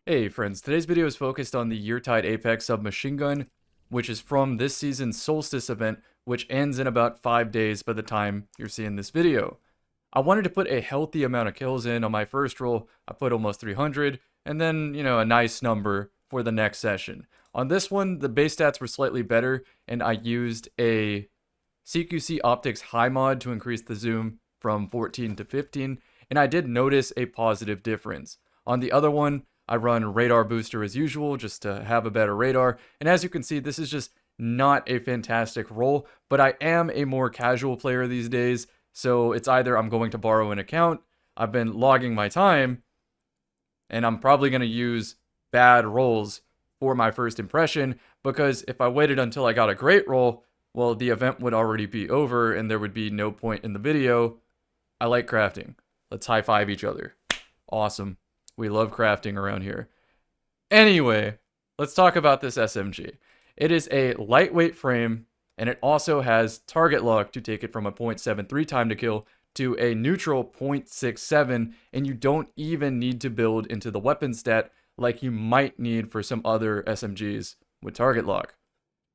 Hey friends, today's video is focused on the Yeartide Apex submachine gun, which is from this season's Solstice event, which ends in about 5 days by the time you're seeing this video. I wanted to put a healthy amount of kills in on my first roll. I put almost 300, and then, a nice number for the next session. On this one, the base stats were slightly better, and I used a CQC Optics high mod to increase the zoom from 14 to 15, and I did notice a positive difference. On the other one, I run radar booster as usual just to have a better radar, and as you can see, this is just not a fantastic roll, but I am a more casual player these days, so it's either I'm going to borrow an account, I've been logging my time, and I'm probably going to use bad rolls for my first impression, because if I waited until I got a great roll, well, the event would already be over and there would be no point in the video. I like crafting. Let's high five each other. Awesome. We love crafting around here. Anyway, let's talk about this SMG. It is a lightweight frame, and it also has target lock to take it from a 0.73 time to kill to a neutral 0.67, and you don't even need to build into the weapon stat like you might need for some other SMGs with target lock.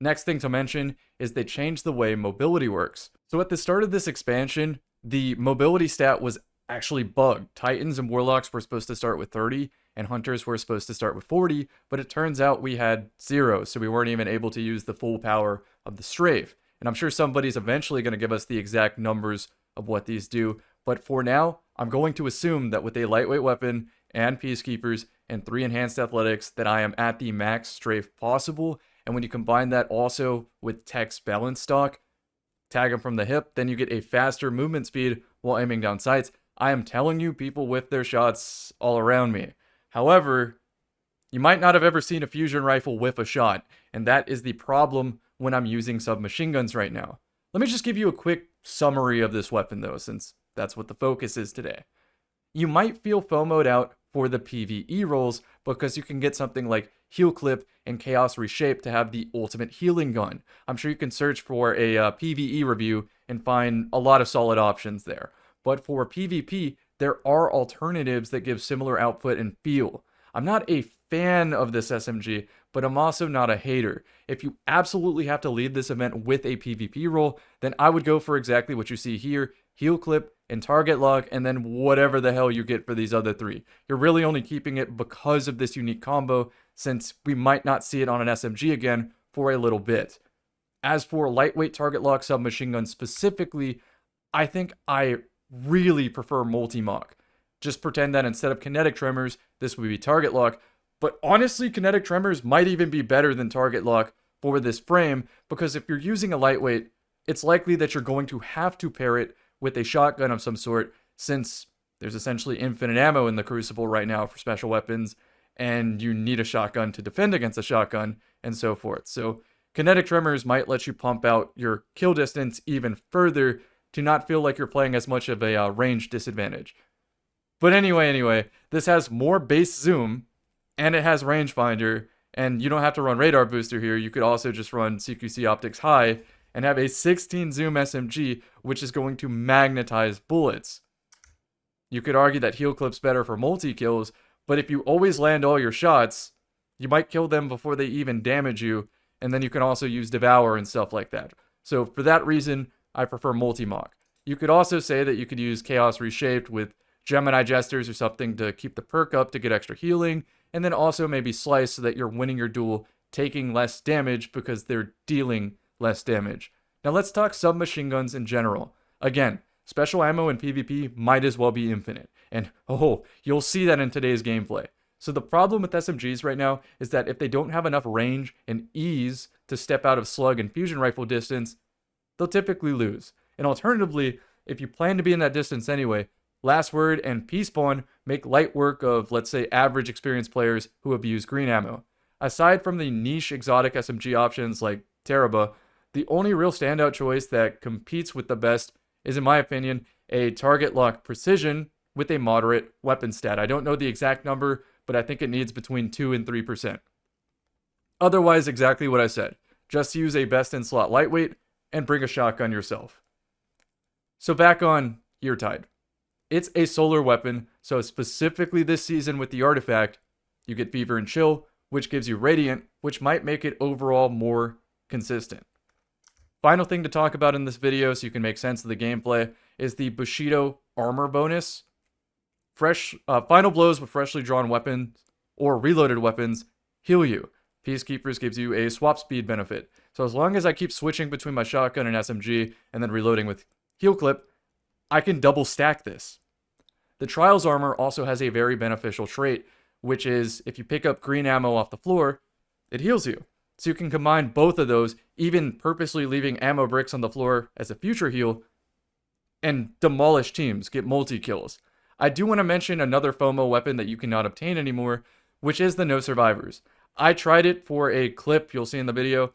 Next thing to mention is they changed the way mobility works. So at the start of this expansion, the mobility stat was actually bugged. Titans and Warlocks were supposed to start with 30, and Hunters were supposed to start with 40, but it turns out we had 0, so we weren't even able to use the full power of the strafe. And I'm sure somebody's eventually going to give us the exact numbers of what these do, but for now, I'm going to assume that with a lightweight weapon and Peacekeepers and 3 enhanced athletics that I am at the max strafe possible, and when you combine that also with Tech's balance stock, tag them from the hip, then you get a faster movement speed while aiming down sights. I am telling you, people whiff their shots all around me. However, you might not have ever seen a fusion rifle whiff a shot, and that is the problem when I'm using submachine guns right now. Let me just give you a quick summary of this weapon though, since that's what the focus is today. You might feel FOMO'd out for the PvE rolls because you can get something like Heal Clip and Chaos Reshape to have the ultimate healing gun. I'm sure you can search for a PvE review and find a lot of solid options there. But for PvP, there are alternatives that give similar output and feel. I'm not a fan of this SMG, but I'm also not a hater. If you absolutely have to lead this event with a PvP role, then I would go for exactly what you see here, Heal Clip and Target Lock, and then whatever the hell you get for these other 3. You're really only keeping it because of this unique combo, since we might not see it on an SMG again for a little bit. As for lightweight Target Lock submachine gun specifically, I think I really prefer multi-mock. Just pretend that instead of kinetic tremors, this would be target lock. But honestly, kinetic tremors might even be better than target lock for this frame, because if you're using a lightweight, it's likely that you're going to have to pair it with a shotgun of some sort, since there's essentially infinite ammo in the Crucible right now for special weapons, and you need a shotgun to defend against a shotgun, and so forth. So kinetic tremors might let you pump out your kill distance even further to not feel like you're playing as much of a range disadvantage. But anyway, this has more base zoom, and it has rangefinder, and you don't have to run radar booster here. You could also just run CQC Optics high and have a 16 zoom SMG, which is going to magnetize bullets. You could argue that Heal Clip's better for multi-kills, but if you always land all your shots, you might kill them before they even damage you, and then you can also use Devour and stuff like that. So for that reason, I prefer multi-mock. You could also say that you could use Chaos Reshaped with Gemini Jesters or something to keep the perk up to get extra healing, and then also maybe Slice so that you're winning your duel taking less damage because they're dealing less damage. Now let's talk submachine guns in general. Again, special ammo in PvP might as well be infinite, and you'll see that in today's gameplay. So the problem with SMGs right now is that if they don't have enough range and ease to step out of slug and fusion rifle distance, they'll typically lose. And alternatively, if you plan to be in that distance anyway, Last Word and P-Spawn make light work of, let's say, average experienced players who abuse green ammo. Aside from the niche exotic SMG options like Teraba, the only real standout choice that competes with the best is, in my opinion, a target lock precision with a moderate weapon stat. I don't know the exact number, but I think it needs between 2 and 3%. Otherwise, exactly what I said. Just use a best-in-slot lightweight and bring a shotgun yourself. So back on Yeartide. It's a solar weapon, so specifically this season with the artifact, You get Fever and Chill, which gives you Radiant, which might make it overall more consistent. Final thing to talk about in this video so you can make sense of the gameplay is the Bushido armor bonus. Final blows with freshly drawn weapons or reloaded weapons heal you. Peacekeepers gives you a swap speed benefit. So as long as I keep switching between my shotgun and SMG and then reloading with heal clip, I can double stack this. The Trials armor also has a very beneficial trait, which is if you pick up green ammo off the floor, it heals you. So you can combine both of those, even purposely leaving ammo bricks on the floor as a future heal, and demolish teams, get multi-kills. I do want to mention another FOMO weapon that you cannot obtain anymore, which is the No Survivors. I tried it for a clip you'll see in the video,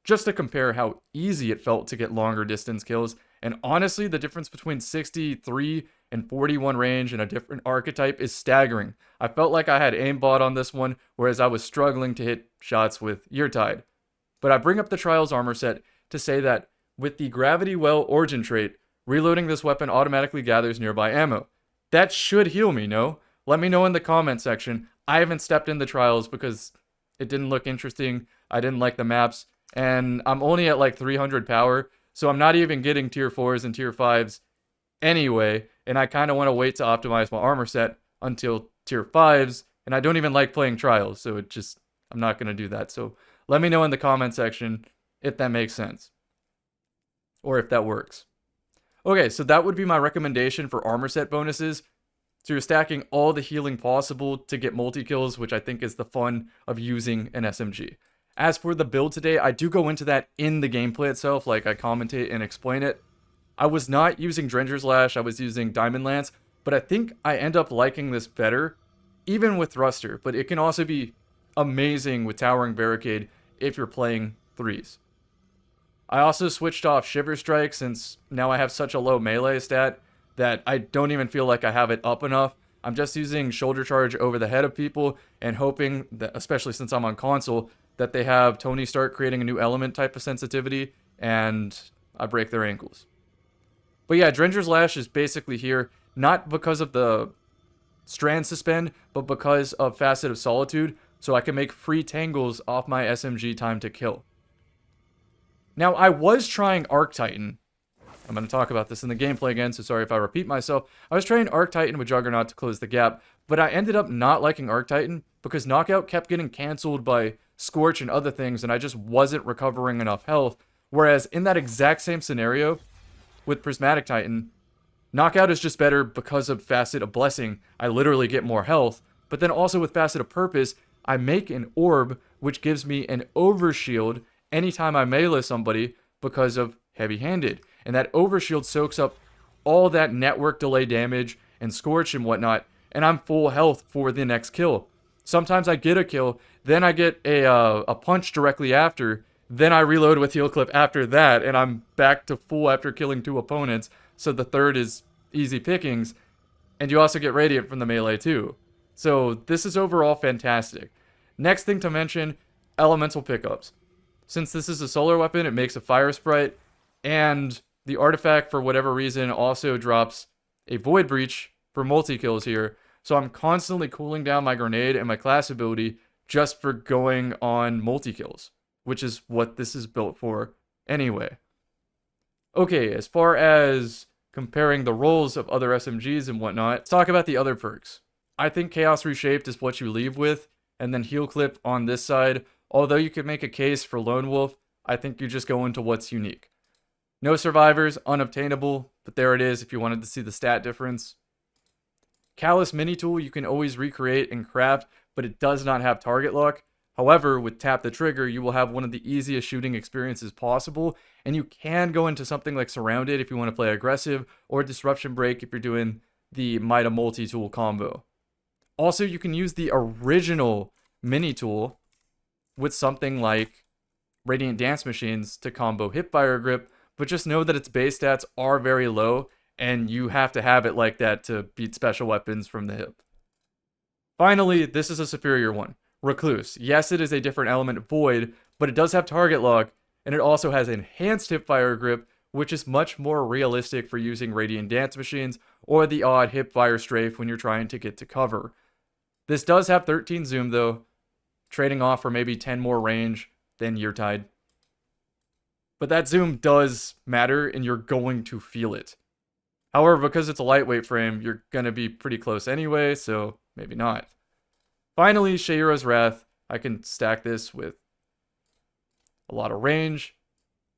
just to compare how easy it felt to get longer distance kills, and honestly, the difference between 63 and 41 range in a different archetype is staggering. I felt like I had aimbot on this one, whereas I was struggling to hit shots with Yeartide. But I bring up the Trials armor set to say that with the Gravity Well origin trait, reloading this weapon automatically gathers nearby ammo. That should heal me, no? Let me know in the comment section. I haven't stepped in the Trials because it didn't look interesting, I didn't like the maps, and I'm only at like 300 power, so I'm not even getting tier 4s and tier 5s anyway, and I kind of want to wait to optimize my armor set until tier 5s, and I don't even like playing Trials, so I'm not going to do that. So let me know in the comment section if that makes sense, or if that works. Okay, so that would be my recommendation for armor set bonuses. So you're stacking all the healing possible to get multi-kills, which I think is the fun of using an SMG. As for the build today, I do go into that in the gameplay itself, like I commentate and explain it. I was not using Drenger's Lash, I was using Diamond Lance, but I think I end up liking this better, even with Thruster, but it can also be amazing with Towering Barricade if you're playing 3s. I also switched off Shiver Strike since now I have such a low melee stat that I don't even feel like I have it up enough. I'm just using Shoulder Charge over the head of people and hoping that, especially since I'm on console, that they have Tony Stark creating a new element type of sensitivity and I break their ankles. But yeah, Drenger's Lash is basically here, not because of the Strand Suspend, but because of Facet of Solitude, so I can make free tangles off my SMG time to kill. Now, I was trying Arc Titan. I'm going to talk about this in the gameplay again, so sorry if I repeat myself. I was trying Arc Titan with Juggernaut to close the gap, but I ended up not liking Arc Titan because Knockout kept getting cancelled by Scorch and other things, and I just wasn't recovering enough health. Whereas in that exact same scenario with Prismatic Titan, Knockout is just better because of Facet of Blessing. I literally get more health, but then also with Facet of Purpose, I make an orb, which gives me an overshield anytime I melee somebody because of heavy-handed. And that overshield soaks up all that network delay damage and Scorch and whatnot, and I'm full health for the next kill. Sometimes I get a kill, then I get a punch directly after, then I reload with heal clip after that, and I'm back to full after killing 2 opponents, so the third is easy pickings, and you also get Radiant from the melee too. So this is overall fantastic. Next thing to mention, elemental pickups. Since this is a solar weapon, it makes a fire sprite, and the artifact, for whatever reason, also drops a Void Breach for multi-kills here. So I'm constantly cooling down my grenade and my class ability just for going on multi-kills, which is what this is built for anyway. Okay, as far as comparing the roles of other SMGs and whatnot, let's talk about the other perks. I think Chaos Reshaped is what you leave with, and then Heal Clip on this side. Although you could make a case for Lone Wolf, I think you just go into what's unique. No Survivors, unobtainable, but there it is if you wanted to see the stat difference. Callus Mini Tool you can always recreate and craft, but it does not have target lock. However, with Tap the Trigger, you will have one of the easiest shooting experiences possible, and you can go into something like Surrounded if you want to play aggressive, or Disruption Break if you're doing the Mida Multi-Tool combo. Also, you can use the original Mini Tool with something like Radiant Dance Machines to combo Hipfire Grip, but just know that its base stats are very low, and you have to have it like that to beat special weapons from the hip. Finally, this is a superior one. Recluse. Yes, it is a different element, Void, but it does have target lock, and it also has enhanced Hipfire Grip, which is much more realistic for using Radiant Dance Machines or the odd Hipfire Strafe when you're trying to get to cover. This does have 13 zoom though, trading off for maybe 10 more range than Yeartide. But that zoom does matter, and you're going to feel it. However, because it's a lightweight frame, you're going to be pretty close anyway, so maybe not. Finally, Sheira's Wrath. I can stack this with a lot of range.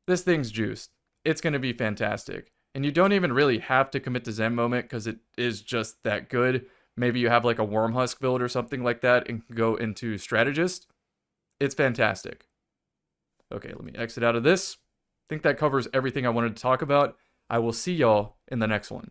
This thing's juiced. It's going to be fantastic. And you don't even really have to commit to Zen Moment because it is just that good. Maybe you have like a Wormhusk build or something like that and go into Strategist. It's fantastic. Okay, let me exit out of this. I think that covers everything I wanted to talk about. I will see y'all in the next one.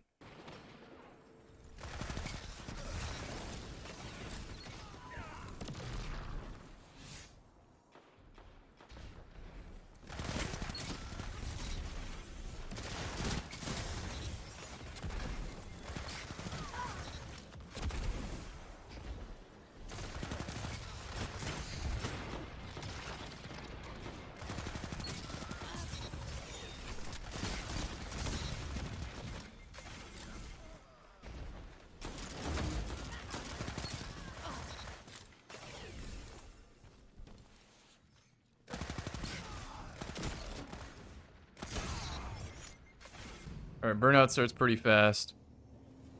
Alright, burnout starts pretty fast.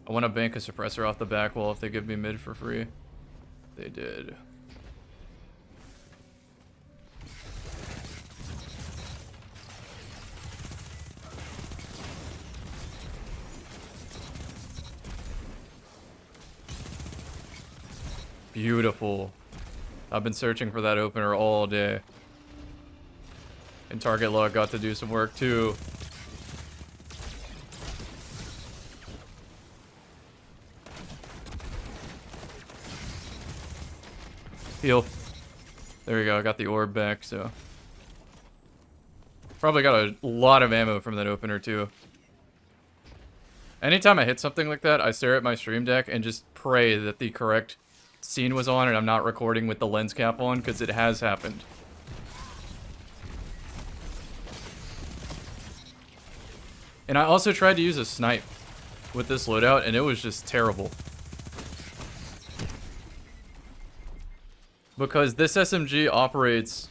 I want to bank a suppressor off the back wall if they give me mid for free. They did. Beautiful. I've been searching for that opener all day. And Target Lock got to do some work too. Heal. There we go, I got the orb back, so. Probably got a lot of ammo from that opener too. Anytime I hit something like that, I stare at my stream deck and just pray that the correct scene was on and I'm not recording with the lens cap on, because it has happened. And I also tried to use a snipe with this loadout, and it was just terrible. Because this SMG operates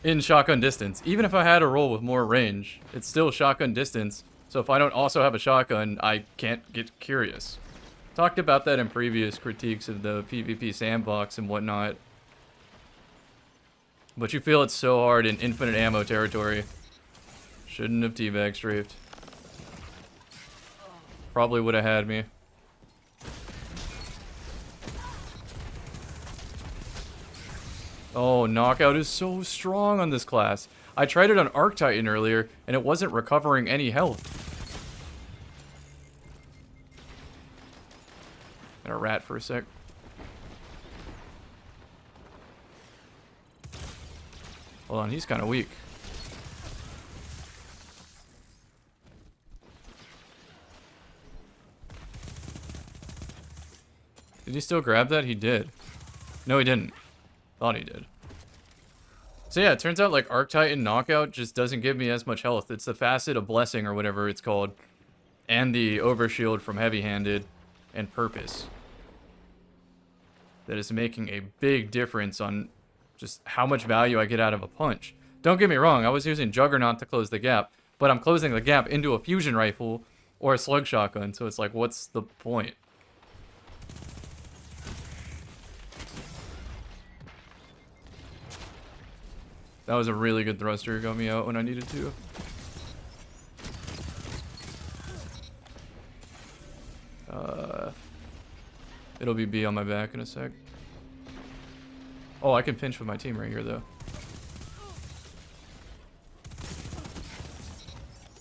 in shotgun distance. Even if I had a roll with more range, it's still shotgun distance. So if I don't also have a shotgun, I can't get curious. Talked about that in previous critiques of the PvP sandbox and whatnot. But you feel it so hard in infinite ammo territory. Shouldn't have teabag strafed. Probably would have had me. Oh, knockout is so strong on this class. I tried it on Arc Titan earlier, and it wasn't recovering any health. And a rat for a sec. Hold on, he's kind of weak. Did he still grab that? He did. No, he didn't. Thought he did. So yeah, it turns out like Arc Titan Knockout just doesn't give me as much health. It's the Facet of Blessing or whatever it's called. And the Overshield from Heavy Handed and Purpose. That is making a big difference on just how much value I get out of a punch. Don't get me wrong, I was using Juggernaut to close the gap, but I'm closing the gap into a fusion rifle or a slug shotgun, so it's like, what's the point? That was a really good thruster. Got me out when I needed to. It'll be B on my back in a sec. Oh, I can pinch with my team right here, though.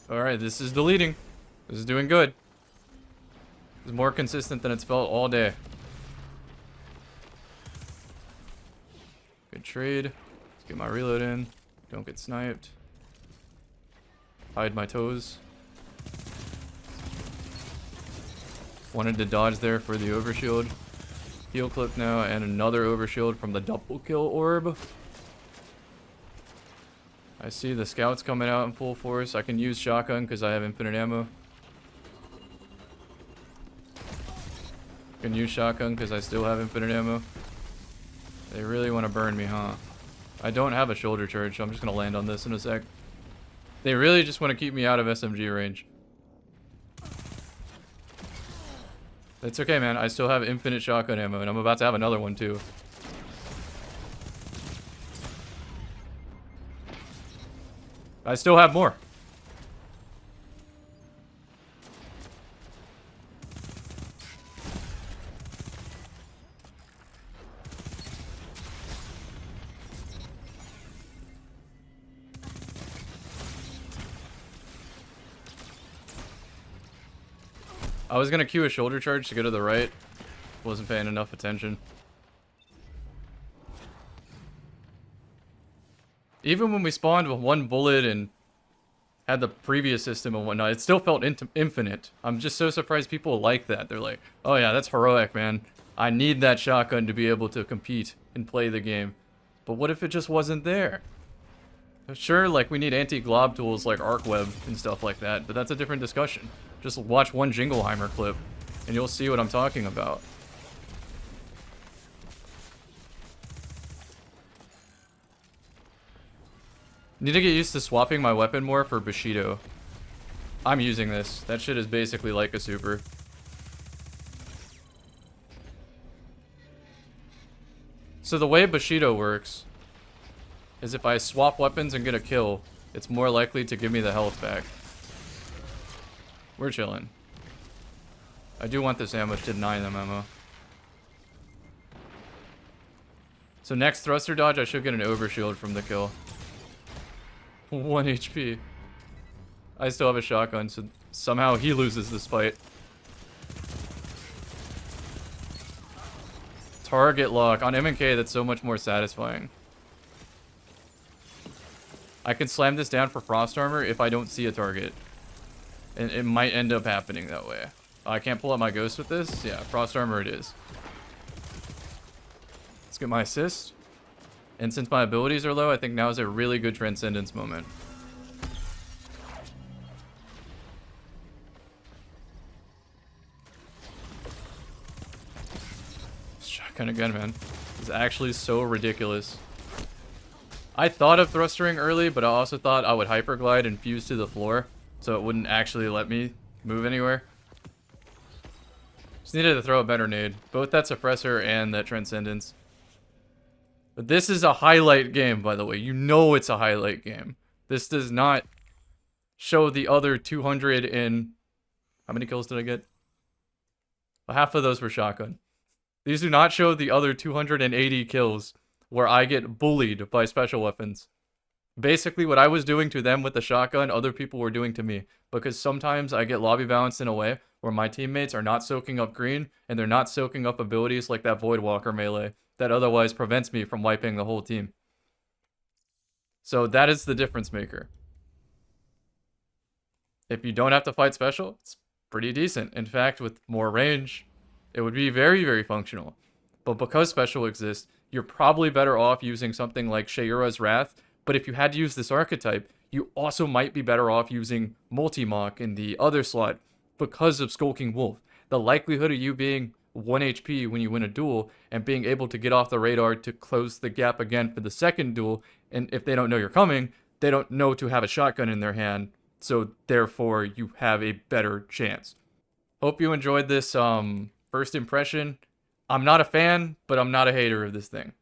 Alright, this is deleting. This is doing good. It's more consistent than it's felt all day. Good trade. Let's get my reload in. Don't get sniped. Hide my toes. Wanted to dodge there for the overshield. Heal clip now, and another overshield from the double kill orb. I see the scouts coming out in full force. I can use shotgun because I have infinite ammo. Can use shotgun because I still have infinite ammo. They really want to burn me, huh? I don't have a shoulder charge, so I'm just going to land on this in a sec. They really just want to keep me out of SMG range. It's okay, man. I still have infinite shotgun ammo, and I'm about to have another one, too. I still have more. I was gonna queue a shoulder charge to go to the right. Wasn't paying enough attention. Even when we spawned with one bullet and had the previous system and whatnot, it still felt infinite. I'm just so surprised people like that. They're like, oh yeah, that's heroic, man. I need that shotgun to be able to compete and play the game. But what if it just wasn't there? Sure, like, we need anti-glob tools like arc web and stuff like that, but that's a different discussion. Just watch one Jingleheimer clip, and you'll see what I'm talking about. Need to get used to swapping my weapon more for Bushido. I'm using this. That shit is basically like a super. So the way Bushido works is if I swap weapons and get a kill, it's more likely to give me the health back. We're chilling. I do want this ammo to deny them ammo. So next thruster dodge, I should get an overshield from the kill. 1 HP. I still have a shotgun, so somehow he loses this fight. Target lock. On M&K, that's so much more satisfying. I can slam this down for frost armor if I don't see a target. And it might end up happening that way. I can't pull out my ghost with this? Yeah, frost armor it is. Let's get my assist. And since my abilities are low, I think now is a really good transcendence moment. Shotgun again, man. It's actually so ridiculous. I thought of thrustering early, but I also thought I would hyperglide and fuse to the floor, so it wouldn't actually let me move anywhere. Just needed to throw a better nade. Both that suppressor and that transcendence. But this is a highlight game, by the way. You know it's a highlight game. This does not show the other 200 and... How many kills did I get? Well, half of those were shotgun. These do not show the other 280 kills where I get bullied by special weapons. Basically, what I was doing to them with the shotgun, other people were doing to me. Because sometimes I get lobby balanced in a way where my teammates are not soaking up green, and they're not soaking up abilities like that Voidwalker melee that otherwise prevents me from wiping the whole team. So that is the difference maker. If you don't have to fight special, it's pretty decent. In fact, with more range, it would be very, very functional. But because special exists, you're probably better off using something like Sheira's Wrath. But if you had to use this archetype, you also might be better off using Multi-Mock in the other slot because of Skulking Wolf. The likelihood of you being 1 HP when you win a duel and being able to get off the radar to close the gap again for the second duel, and if they don't know you're coming, they don't know to have a shotgun in their hand, so therefore you have a better chance. Hope you enjoyed this first impression. I'm not a fan, but I'm not a hater of this thing.